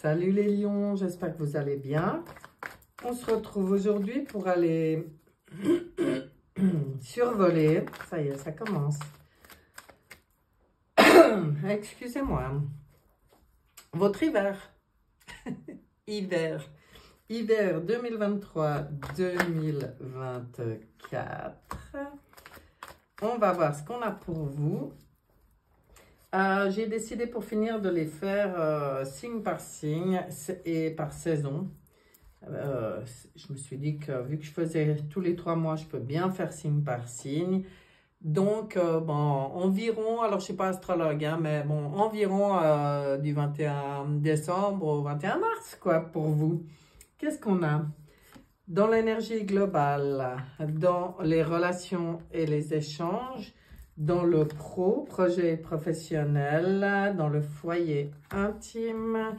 Salut les lions, j'espère que vous allez bien. On se retrouve aujourd'hui pour aller survoler. Ça y est, ça commence. Excusez-moi. Votre hiver. Hiver 2023-2024. On va voir ce qu'on a pour vous. J'ai décidé pour finir de les faire signe par signe et par saison. Je me suis dit que vu que je faisais tous les 3 mois, je peux bien faire signe par signe. Donc, bon, environ, alors je ne suis pas astrologue, hein, mais bon, environ du 21 décembre au 21 mars, quoi, pour vous. Qu'est-ce qu'on a? Dans l'énergie globale, dans les relations et les échanges, dans le projet professionnel, dans le foyer intime,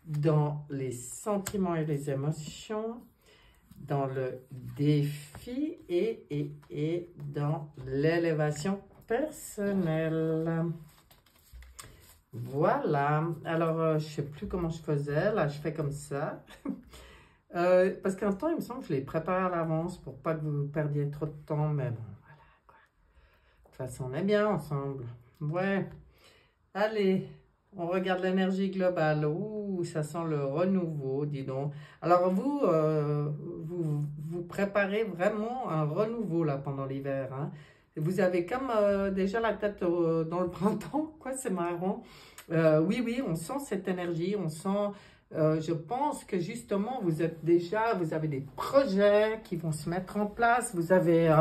dans les sentiments et les émotions, dans le défi et dans l'élévation personnelle. Voilà. Alors, je ne sais plus comment je faisais. Là, je fais comme ça. Parce qu'un temps, il me semble que je les prépare à l'avance pour pas que vous perdiez trop de temps. Mais bon, voilà, quoi. De toute façon, on est bien ensemble. Ouais. Allez, on regarde l'énergie globale. Ouh, ça sent le renouveau, dis donc. Alors, vous préparez vraiment un renouveau, là, pendant l'hiver, hein. Vous avez comme déjà la tête dans le printemps, quoi, c'est marrant. Oui, on sent cette énergie, on sent... je pense que justement, vous avez des projets qui vont se mettre en place. Vous avez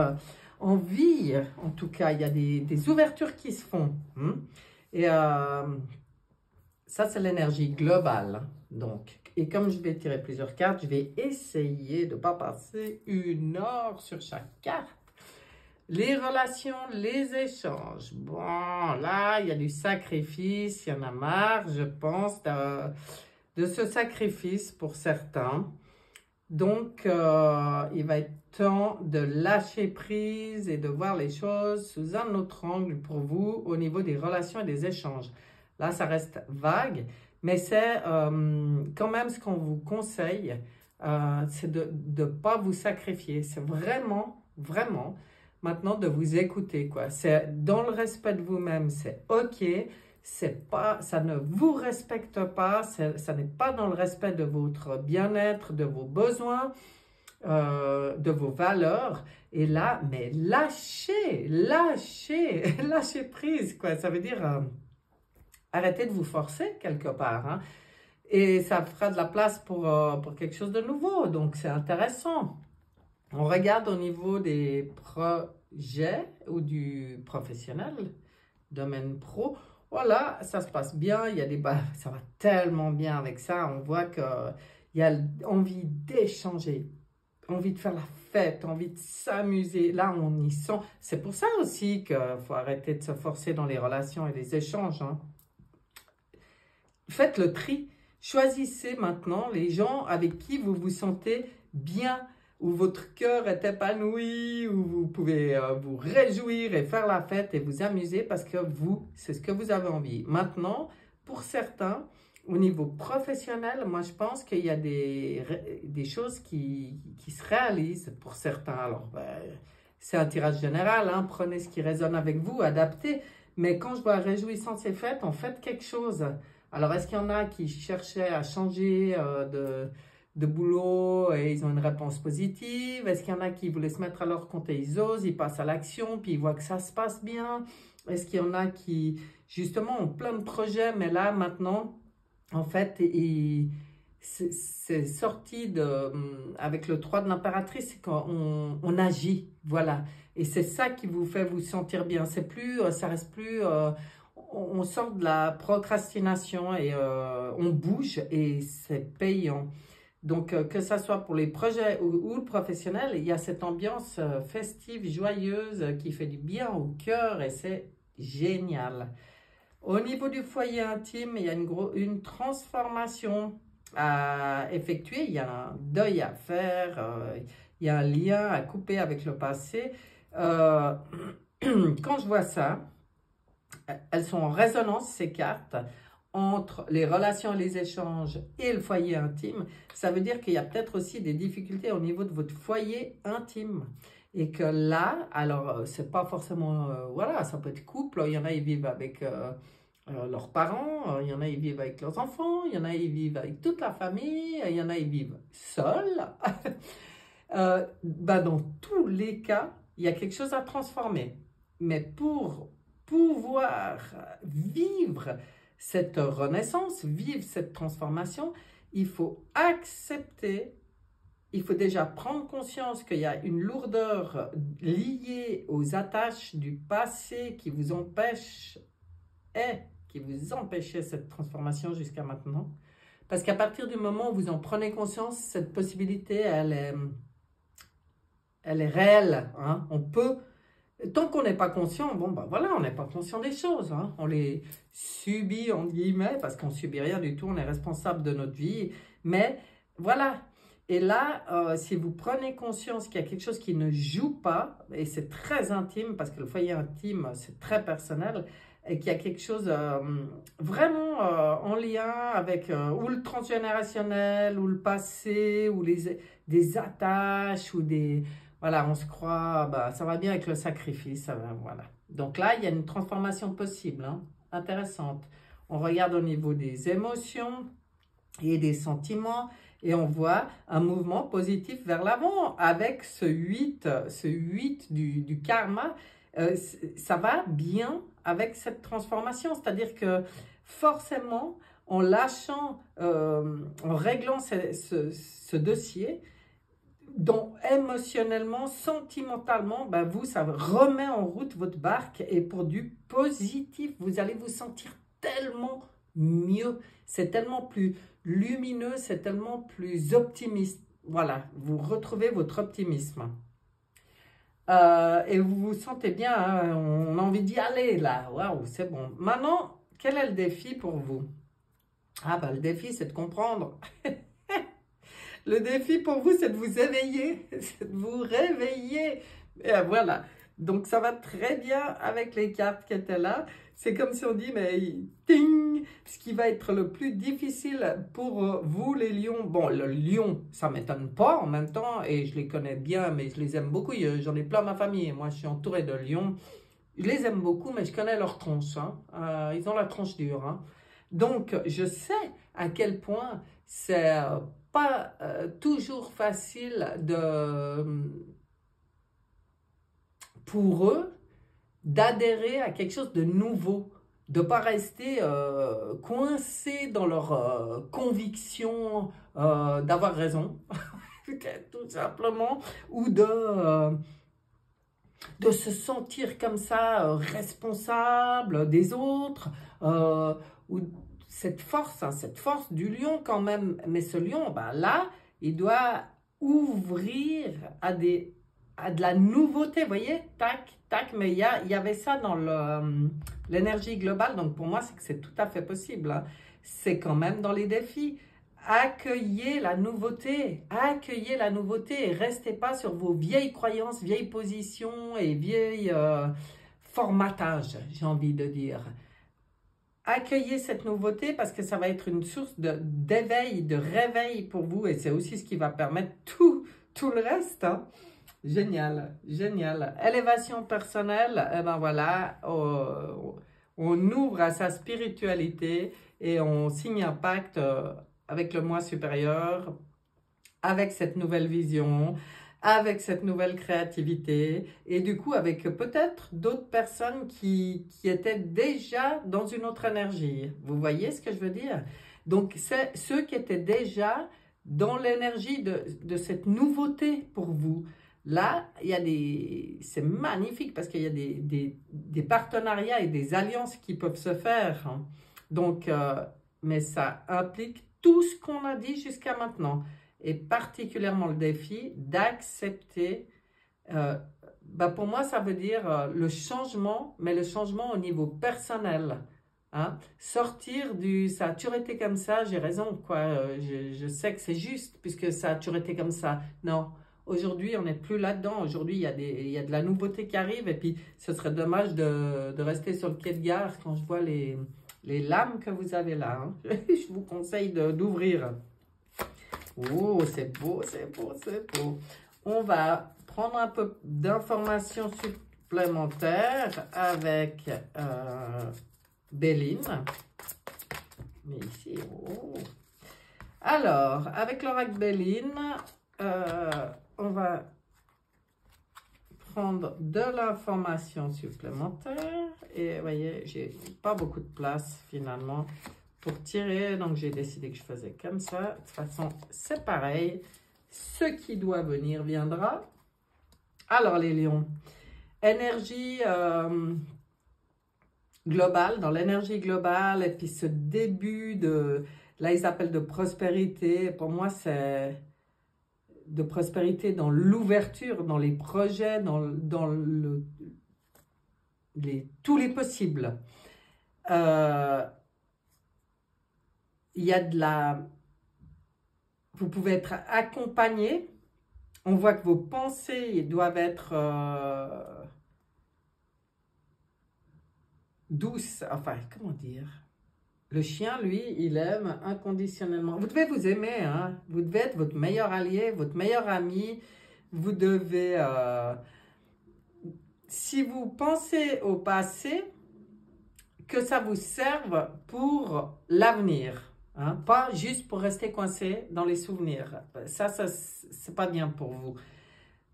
envie, en tout cas, il y a des ouvertures qui se font. Hein. Et ça, c'est l'énergie globale. Donc, et comme je vais tirer plusieurs cartes, je vais essayer de ne pas passer 1 heure sur chaque carte. Les relations, les échanges. Bon, là, il y a du sacrifice, il y en a marre, je pense, de ce sacrifice pour certains. Donc, il va être temps de lâcher prise et de voir les choses sous un autre angle pour vous au niveau des relations et des échanges. Là, ça reste vague, mais c'est quand même ce qu'on vous conseille, c'est de ne pas vous sacrifier. C'est vraiment, vraiment, maintenant de vous écouter, quoi. C'est dans le respect de vous-même, c'est OK. Ça ne vous respecte pas, ça n'est pas dans le respect de votre bien-être, de vos besoins, de vos valeurs. Et là, mais lâchez prise, quoi. Ça veut dire arrêtez de vous forcer quelque part, hein. Et ça fera de la place pour quelque chose de nouveau. Donc, c'est intéressant. On regarde au niveau des projets ou du professionnel, domaine pro. Voilà, ça se passe bien. Il y a ça va tellement bien avec ça. On voit qu'il y a envie d'échanger, envie de faire la fête, envie de s'amuser. Là, on y sent. C'est pour ça aussi qu'il faut arrêter de se forcer dans les relations et les échanges, hein. Faites le tri. Choisissez maintenant les gens avec qui vous vous sentez bien, où votre cœur est épanoui, où vous pouvez vous réjouir et faire la fête et vous amuser parce que c'est ce que vous avez envie. Maintenant, pour certains, au niveau professionnel, moi je pense qu'il y a des choses qui se réalisent pour certains. Alors, c'est un tirage général, hein, prenez ce qui résonne avec vous, adaptez. Mais quand je vois réjouissance et fête, en faites quelque chose. Alors, est-ce qu'il y en a qui cherchaient à changer de boulot et ils ont une réponse positive? Est-ce qu'il y en a qui voulaient se mettre à leur compte et ils osent, ils passent à l'action, puis ils voient que ça se passe bien? Est-ce qu'il y en a qui, justement, ont plein de projets, mais là, maintenant, en fait, c'est sorti avec le 3 de l'impératrice, c'est qu'on agit, voilà. Et c'est ça qui vous fait vous sentir bien. C'est plus, ça reste plus... on sort de la procrastination et on bouge et c'est payant. Donc, que ça soit pour les projets ou le professionnel, il y a cette ambiance festive, joyeuse qui fait du bien au cœur et c'est génial. Au niveau du foyer intime, il y a une transformation à effectuer, il y a un deuil à faire, il y a un lien à couper avec le passé. Quand je vois ça, elles sont en résonance, ces cartes, entre les relations et les échanges et le foyer intime, ça veut dire qu'il y a peut-être aussi des difficultés au niveau de votre foyer intime. Et que là, alors, c'est pas forcément, voilà, ça peut être couple, il y en a, ils vivent avec leurs parents, il y en a, ils vivent avec leurs enfants, il y en a, ils vivent avec toute la famille, il y en a, ils vivent seuls. Dans tous les cas, il y a quelque chose à transformer. Mais pour pouvoir vivre cette renaissance, vivre cette transformation, il faut accepter, il faut déjà prendre conscience qu'il y a une lourdeur liée aux attaches du passé qui vous empêchaient cette transformation jusqu'à maintenant. Parce qu'à partir du moment où vous en prenez conscience, cette possibilité, elle est réelle. Hein? On peut, tant qu'on n'est pas conscient, bon ben voilà, on n'est pas conscient des choses. Hein? On les subit, entre guillemets, parce qu'on ne subit rien du tout, on est responsable de notre vie. Mais voilà. Et là, si vous prenez conscience qu'il y a quelque chose qui ne joue pas, et c'est très intime, parce que le foyer intime, c'est très personnel, et qu'il y a quelque chose vraiment en lien avec ou le transgénérationnel, ou le passé, ou des attaches, ou des... Voilà, on se croit, bah, ça va bien avec le sacrifice, ça va, voilà. Donc là, il y a une transformation possible, hein, intéressante. On regarde au niveau des émotions et des sentiments, et on voit un mouvement positif vers l'avant avec ce 8 du karma. Ça va bien avec cette transformation, c'est-à-dire que forcément, en lâchant, en réglant ce dossier, dont émotionnellement, sentimentalement, ben vous, ça remet en route votre barque, et pour du positif, vous allez vous sentir tellement mieux, c'est tellement plus lumineux, c'est tellement plus optimiste. Voilà, vous retrouvez votre optimisme. Et vous vous sentez bien, hein, on a envie d'y aller là, waouh, c'est bon. Maintenant, quel est le défi pour vous? Ah ben le défi, c'est de comprendre. Le défi pour vous, c'est de vous éveiller, c'est de vous réveiller. Et voilà. Donc, ça va très bien avec les cartes qui étaient là. C'est comme si on dit, mais ting, ce qui va être le plus difficile pour vous, les lions. Bon, le lion, ça ne m'étonne pas en même temps, et je les connais bien, mais je les aime beaucoup. J'en ai plein dans ma famille. Moi, je suis entourée de lions. Je les aime beaucoup, mais je connais leur tronche. Hein. Ils ont la tronche dure. Hein. Donc, je sais à quel point c'est pas toujours facile pour eux d'adhérer à quelque chose de nouveau, de ne pas rester coincés dans leur conviction d'avoir raison, tout simplement, ou de se sentir comme ça responsable des autres, ou cette force du lion quand même. Mais ce lion, ben là, il doit ouvrir à de la nouveauté, vous voyez, tac, tac, mais il y avait ça dans l'énergie globale, donc pour moi, c'est que c'est tout à fait possible. Hein. C'est quand même dans les défis. Accueillez la nouveauté, et restez pas sur vos vieilles croyances, vieilles positions et vieilles formatages, j'ai envie de dire. Accueillez cette nouveauté parce que ça va être une source d'éveil, de réveil pour vous, et c'est aussi ce qui va permettre tout le reste. Hein. Génial, génial. Élévation personnelle, et ben voilà, on ouvre à sa spiritualité et on signe un pacte avec le moi supérieur, avec cette nouvelle vision, avec cette nouvelle créativité, et du coup avec peut-être d'autres personnes qui étaient déjà dans une autre énergie. Vous voyez ce que je veux dire? Donc c'est ceux qui étaient déjà dans l'énergie de cette nouveauté pour vous. Là, c'est magnifique parce qu'il y a des partenariats et des alliances qui peuvent se faire. Hein. Donc, mais ça implique tout ce qu'on a dit jusqu'à maintenant. Et particulièrement le défi d'accepter, pour moi, ça veut dire le changement, mais le changement au niveau personnel. Hein? Sortir ça a toujours été comme ça, j'ai raison, quoi. Je sais que c'est juste, puisque ça a toujours été comme ça. Non. Aujourd'hui, on n'est plus là-dedans. Aujourd'hui, il y a de la nouveauté qui arrive. Et puis, ce serait dommage de rester sur le quai de gare quand je vois les les lames que vous avez là. Hein. Je vous conseille d'ouvrir. Oh, c'est beau, c'est beau, c'est beau. On va prendre un peu d'informations supplémentaires avec Béline. Mais ici, oh. Alors, avec l'oracle Béline, on va prendre de l'information supplémentaire. Et vous voyez, j'ai pas beaucoup de place finalement pour tirer. Donc, j'ai décidé que je faisais comme ça. De toute façon, c'est pareil. Ce qui doit venir viendra. Alors, les lions. Énergie globale, dans l'énergie globale. Et puis, ce début de... Là, ils appellent de prospérité. Pour moi, c'est de prospérité dans l'ouverture, dans les projets, dans tous les possibles. Il y a de la... Vous pouvez être accompagné. On voit que vos pensées doivent être douces. Enfin, comment dire? Le chien, lui, il aime inconditionnellement. Vous devez vous aimer, hein? Vous devez être votre meilleur allié, votre meilleur ami. Vous devez... si vous pensez au passé, que ça vous serve pour l'avenir. Hein? Pas juste pour rester coincé dans les souvenirs. Ça c'est pas bien pour vous.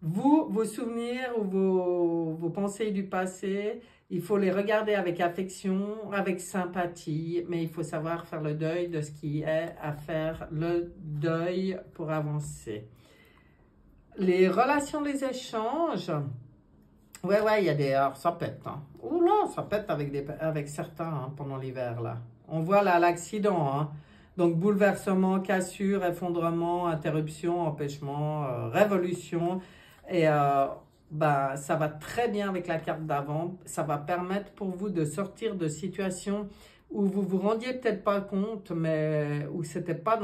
Vos souvenirs ou vos pensées du passé, il faut les regarder avec affection, avec sympathie, mais il faut savoir faire le deuil de ce qui est à faire, le deuil pour avancer. Les relations, les échanges, ouais, il y a des... Alors, ça pète, hein. Oula, ça pète avec certains hein, pendant l'hiver, là. On voit là l'accident, hein. Donc, bouleversement, cassure, effondrement, interruption, empêchement, révolution. Et ça va très bien avec la carte d'avant. Ça va permettre pour vous de sortir de situations où vous vous rendiez peut-être pas compte, mais où c'était pas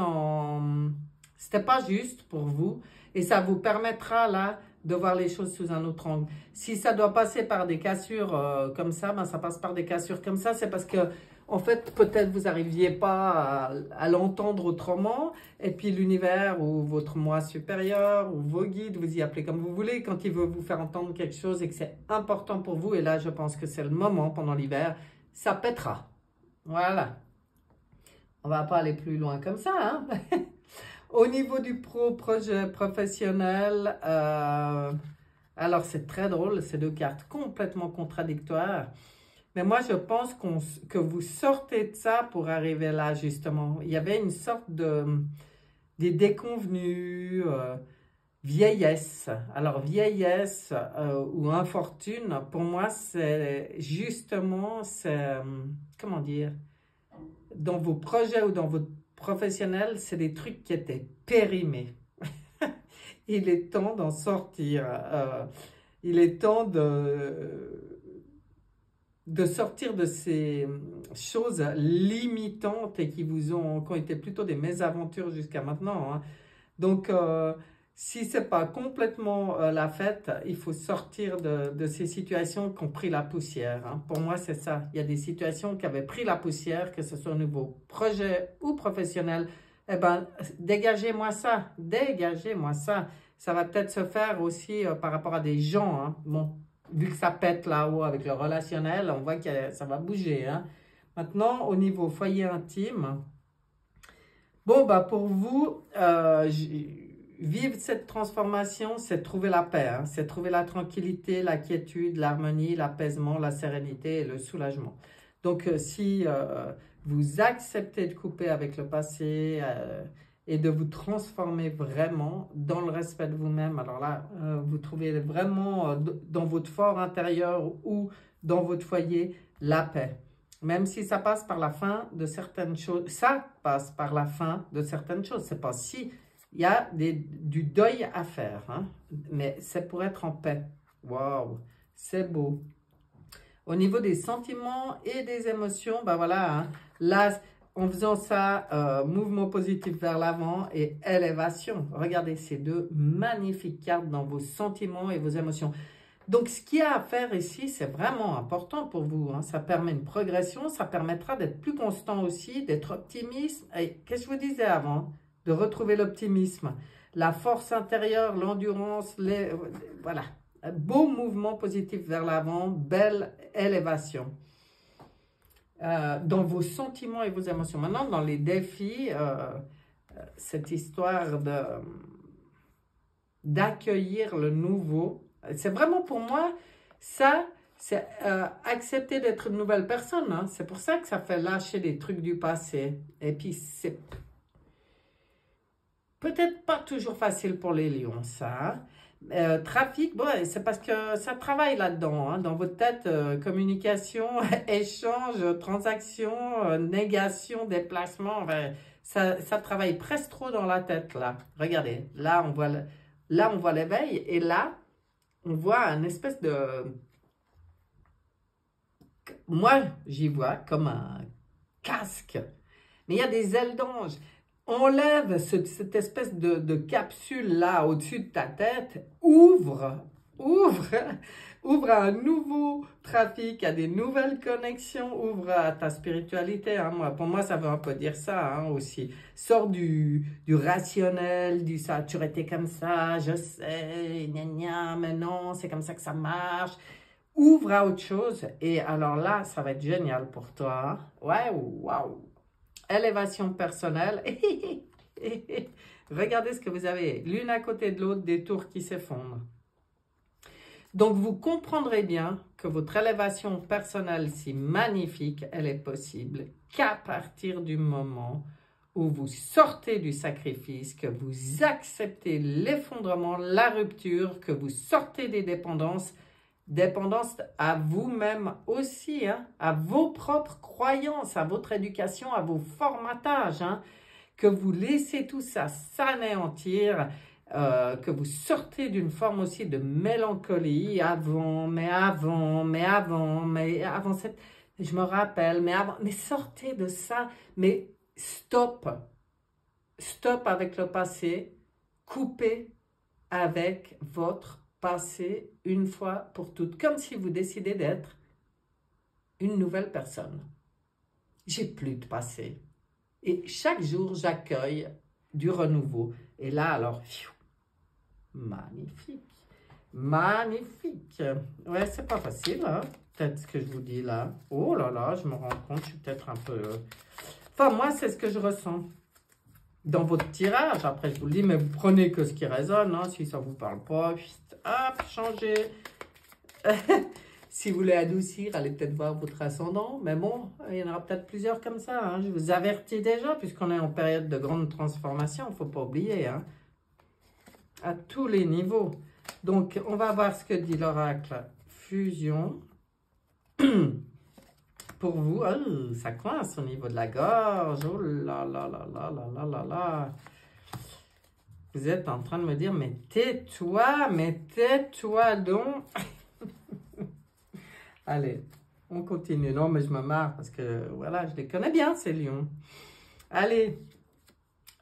juste pour vous. Et ça vous permettra là de voir les choses sous un autre angle. Si ça doit passer par des cassures comme ça, ça passe par des cassures comme ça. C'est parce que en fait, peut-être vous n'arriviez pas à l'entendre autrement. Et puis l'univers ou votre moi supérieur ou vos guides, vous y appelez comme vous voulez, quand il veut vous faire entendre quelque chose et que c'est important pour vous, et là je pense que c'est le moment pendant l'hiver, ça pètera. Voilà. On ne va pas aller plus loin comme ça. Hein. Au niveau du projet professionnel, alors c'est très drôle, ces deux cartes complètement contradictoires. Mais moi, je pense que vous sortez de ça pour arriver là, justement. Il y avait une sorte des déconvenus, vieillesse. Alors, vieillesse ou infortune, pour moi, c'est justement, comment dire, dans vos projets ou dans votre professionnel, c'est des trucs qui étaient périmés. Il est temps d'en sortir. Il est temps de sortir de ces choses limitantes et qui ont été plutôt des mésaventures jusqu'à maintenant. Hein. Donc, si ce n'est pas complètement la fête, il faut sortir de ces situations qui ont pris la poussière. Hein. Pour moi, c'est ça. Il y a des situations qui avaient pris la poussière, que ce soit au niveau projet ou professionnel. Eh bien, dégagez-moi ça. Dégagez-moi ça. Ça va peut-être se faire aussi par rapport à des gens. Hein. Bon. Vu que ça pète là-haut avec le relationnel, on voit que ça va bouger. Hein. Maintenant, au niveau foyer intime, bon, pour vous, vivre cette transformation, c'est trouver la paix. Hein. C'est trouver la tranquillité, la quiétude, l'harmonie, l'apaisement, la sérénité et le soulagement. Donc, si vous acceptez de couper avec le passé et de vous transformer vraiment dans le respect de vous-même. Alors là, vous trouvez vraiment dans votre fort intérieur ou dans votre foyer la paix. Même si ça passe par la fin de certaines choses, ça passe par la fin de certaines choses. C'est pas si, il y a du deuil à faire, hein, mais c'est pour être en paix. Waouh, c'est beau. Au niveau des sentiments et des émotions, voilà, hein, là, en faisant ça, mouvement positif vers l'avant et élévation. Regardez ces deux magnifiques cartes dans vos sentiments et vos émotions. Donc, ce qu'il y a à faire ici, c'est vraiment important pour vous. Hein. Ça permet une progression, ça permettra d'être plus constant aussi, d'être optimiste. Et qu'est-ce que je vous disais avant? De retrouver l'optimisme, la force intérieure, l'endurance, voilà. Beau mouvement positif vers l'avant, belle élévation. Dans vos sentiments et vos émotions. Maintenant, dans les défis, cette histoire d'accueillir le nouveau, c'est vraiment pour moi, ça, c'est accepter d'être une nouvelle personne. Hein. C'est pour ça que ça fait lâcher des trucs du passé. Et puis, c'est peut-être pas toujours facile pour les lions, ça. Trafic, bon, c'est parce que ça travaille là-dedans, hein, dans votre tête, communication, échange, transaction, négation, déplacement, enfin, ça travaille presque trop dans la tête, là. Regardez, là, on voit l'éveil, et là, on voit une espèce de... Moi, j'y vois comme un casque, mais il y a des ailes d'ange. Enlève cette espèce de capsule là au-dessus de ta tête, ouvre à un nouveau trafic, à des nouvelles connexions, ouvre à ta spiritualité. Hein. Pour moi, ça veut un peu dire ça hein, aussi. Sors du rationnel, du ça, tu aurais été comme ça, je sais, gna gna, mais non, c'est comme ça que ça marche. Ouvre à autre chose et alors là, ça va être génial pour toi. Ouais, waouh! Élévation personnelle. Regardez ce que vous avez, l'une à côté de l'autre, des tours qui s'effondrent. Donc, vous comprendrez bien que votre élévation personnelle, si magnifique, elle est possible qu'à partir du moment où vous sortez du sacrifice, que vous acceptez l'effondrement, la rupture, que vous sortez des dépendances, dépendance à vous-même aussi, hein, à vos propres croyances, à votre éducation, à vos formatages, hein, que vous laissez tout ça s'anéantir, que vous sortez d'une forme aussi de mélancolie, mais je me rappelle, mais sortez de ça, mais stop avec le passé, coupez avec votre passé une fois pour toutes, comme si vous décidez d'être une nouvelle personne. J'ai plus de passé. Et chaque jour, j'accueille du renouveau. Et là, alors, magnifique. Magnifique. Ouais, c'est pas facile, hein, peut-être ce que je vous dis là. Oh là là, je me rends compte, je suis peut-être un peu... Enfin, moi, c'est ce que je ressens. Dans votre tirage, après je vous le dis, mais vous prenez que ce qui résonne, hein, si ça ne vous parle pas, hop, changez. Si vous voulez adoucir, allez peut-être voir votre ascendant, mais bon, il y en aura peut-être plusieurs comme ça, hein. Je vous avertis déjà, puisqu'on est en période de grande transformation, il ne faut pas oublier, hein, à tous les niveaux. Donc, on va voir ce que dit l'oracle fusion. Pour vous, oh, ça coince au niveau de la gorge. Oh là là là là là là là là. Vous êtes en train de me dire, mais tais-toi donc. Allez, on continue. Non, mais je me marre parce que, voilà, je les connais bien, ces lions. Allez,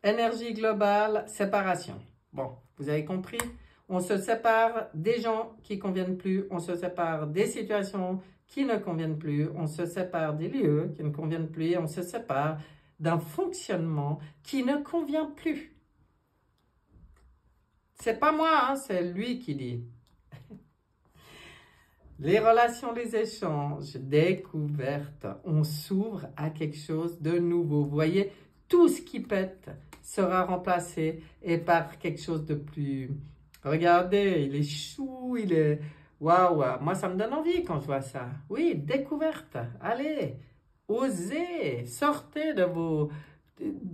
énergie globale, séparation. Bon, vous avez compris? On se sépare des gens qui ne conviennent plus. On se sépare des situations qui ne conviennent plus, on se sépare des lieux qui ne conviennent plus, et on se sépare d'un fonctionnement qui ne convient plus. C'est pas moi, hein, c'est lui qui dit. Les relations, les échanges, découvertes, on s'ouvre à quelque chose de nouveau. Vous voyez, tout ce qui pète sera remplacé et par quelque chose de plus... Regardez, il est chou, il est... Waouh, moi ça me donne envie quand je vois ça. Oui, découverte, allez, osez, sortez de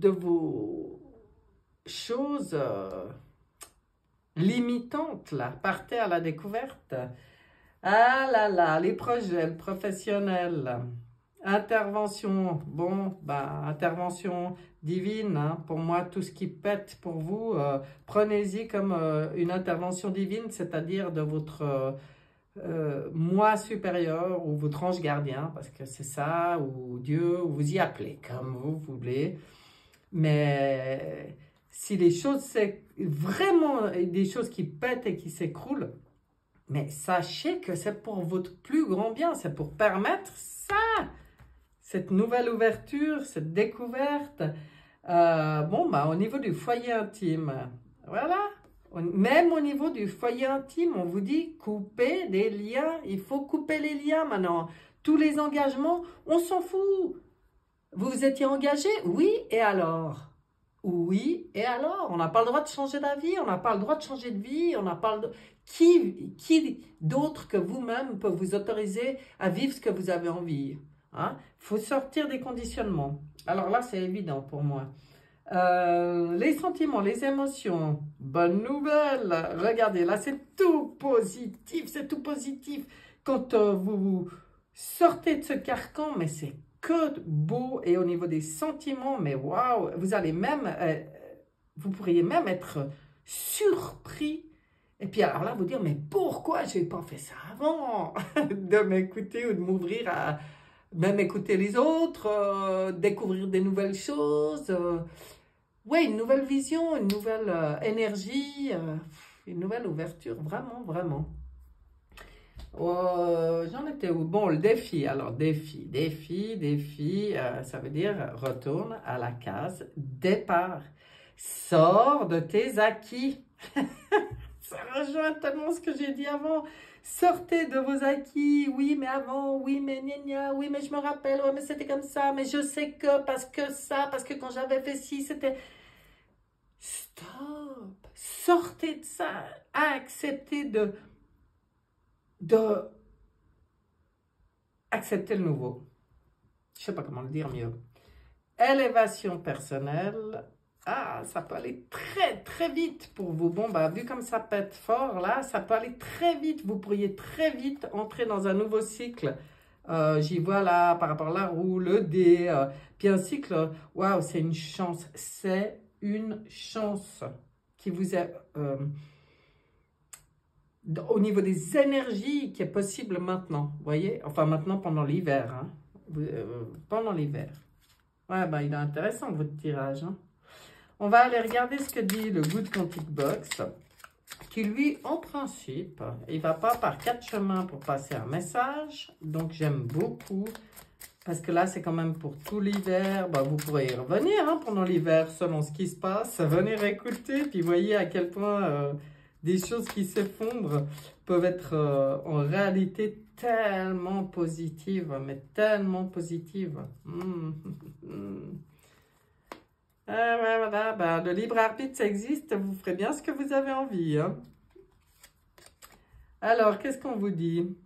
vos choses limitantes là, partez à la découverte. Ah là là, les projets, le professionnel, intervention, bon, bah, intervention divine, hein, pour moi, tout ce qui pète pour vous, prenez-y comme une intervention divine, c'est-à-dire de votre... moi supérieur ou votre ange gardien, parce que c'est ça, ou Dieu, ou vous y appelez comme vous voulez. Mais si les choses, c'est vraiment des choses qui pètent et qui s'écroulent, Mais sachez que c'est pour votre plus grand bien, c'est pour permettre ça, cette nouvelle ouverture, cette découverte. Bon, bah, au niveau du foyer intime, voilà. Même au niveau du foyer intime, on vous dit couper des liens. Il faut couper les liens maintenant. Tous les engagements, on s'en fout. Vous vous étiez engagé? Oui, et alors? Oui, et alors? On n'a pas le droit de changer d'avis, on n'a pas le droit de changer de vie, on n'a pas le droit... Qui d'autre que vous-même peut vous autoriser à vivre ce que vous avez envie? Hein? Faut sortir des conditionnements. Alors là, c'est évident pour moi. Les sentiments, les émotions, bonne nouvelle. Regardez, là, c'est tout positif, c'est tout positif. Quand vous sortez de ce carcan, mais c'est que beau. Et au niveau des sentiments, mais waouh, vous allez même, vous pourriez même être surpris. Et puis alors là, vous dire, mais pourquoi je n'ai pas fait ça avant? De m'écouter ou de m'ouvrir à même écouter les autres, découvrir des nouvelles choses. Oui, une nouvelle vision, une nouvelle énergie, une nouvelle ouverture, vraiment, vraiment. J'en étais où? Bon, le défi. Alors, défi, ça veut dire retourne à la case départ. Sors de tes acquis. Ça rejoint tellement ce que j'ai dit avant. Sortez de vos acquis. Oui, mais avant, oui, mais gna gna, oui, mais je me rappelle, ouais, mais c'était comme ça, mais je sais que, parce que quand j'avais fait ci, c'était... Stop. Sortez de ça. Acceptez de accepter le nouveau. Je ne sais pas comment le dire mieux. Élévation personnelle. Ah, ça peut aller très, très vite pour vous. Bon, bah, vu comme ça pète fort, là, ça peut aller très vite. Vous pourriez très vite entrer dans un nouveau cycle. J'y vois là, par rapport à la roue, le dé. Puis un cycle, waouh, c'est une chance. C'est une chance qui vous est... au niveau des énergies qui est possible maintenant, vous voyez? Enfin, maintenant, pendant l'hiver. Hein? Pendant l'hiver. Ouais, ben, il est intéressant, votre tirage. Hein? On va aller regarder ce que dit le Good Quantic Box, qui lui, en principe, il ne va pas par 4 chemins pour passer un message. Donc, j'aime beaucoup. Parce que là, c'est quand même pour tout l'hiver. Ben, vous pourrez y revenir hein, pendant l'hiver, selon ce qui se passe. Venir écouter, puis voyez à quel point des choses qui s'effondrent peuvent être en réalité tellement positives, mais tellement positives. Voilà, ben, le libre arbitre, ça existe, vous ferez bien ce que vous avez envie. Hein. Alors, qu'est-ce qu'on vous dit?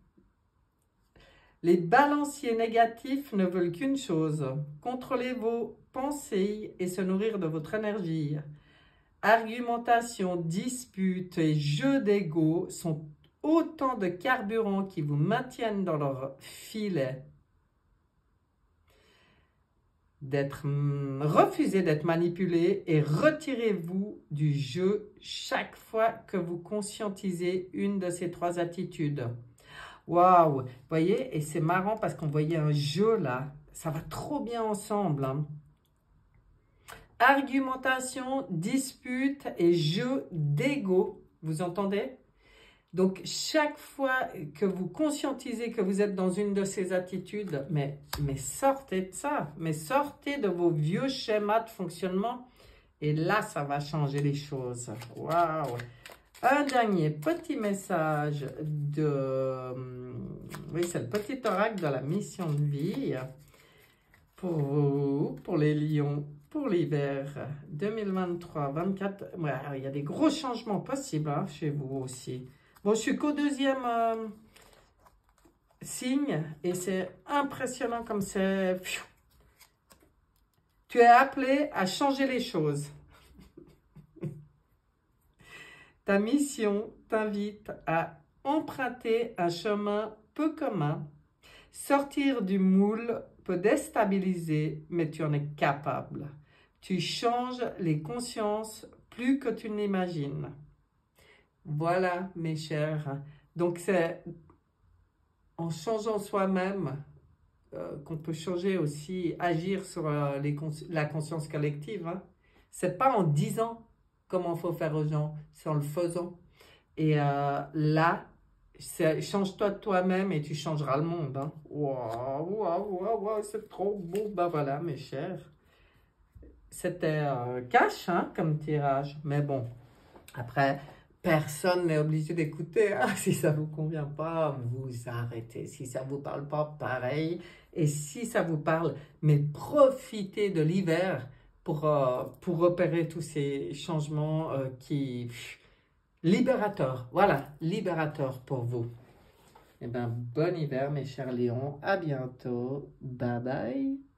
Les balanciers négatifs ne veulent qu'une chose, contrôler vos pensées et se nourrir de votre énergie. Argumentation, disputes et jeux d'ego sont autant de carburants qui vous maintiennent dans leur filet. Refusez d'être manipulé et retirez-vous du jeu chaque fois que vous conscientisez une de ces 3 attitudes. Waouh, vous voyez, et c'est marrant parce qu'on voyait un jeu là, ça va trop bien ensemble. Hein. Argumentation, dispute et jeu d'ego, vous entendez? Donc, chaque fois que vous conscientisez que vous êtes dans une de ces attitudes, mais sortez de ça, mais sortez de vos vieux schémas de fonctionnement et là, ça va changer les choses. Waouh! Un dernier petit message de... Oui, c'est le petit oracle de la mission de vie pour vous, pour les lions, pour l'hiver 2023-24. Ouais, il y a des gros changements possibles hein, chez vous aussi. Bon, je suis qu'au 2e signe et c'est impressionnant comme c'est... Tu es appelé à changer les choses. Ta mission t'invite à emprunter un chemin peu commun. Sortir du moule peut déstabiliser, mais tu en es capable. Tu changes les consciences plus que tu n'imagines. Voilà, mes chers. Donc, c'est en changeant soi-même qu'on peut changer aussi, agir sur la conscience collective. Hein. C'est pas en disant comment il faut faire aux gens, c'est en le faisant. Et là, Change-toi de toi-même et tu changeras le monde. Hein. Waouh, waouh, waouh, waouh, c'est trop beau. Ben voilà, mes chers. C'était cash hein, comme tirage. Mais bon, après, personne n'est obligé d'écouter. Hein. Si ça ne vous convient pas, vous arrêtez. Si ça ne vous parle pas, pareil. Et si ça vous parle, mais profitez de l'hiver pour opérer tous ces changements qui... Libérateur, voilà, libérateur pour vous. Eh bien, bon hiver mes chers lions, à bientôt, bye bye.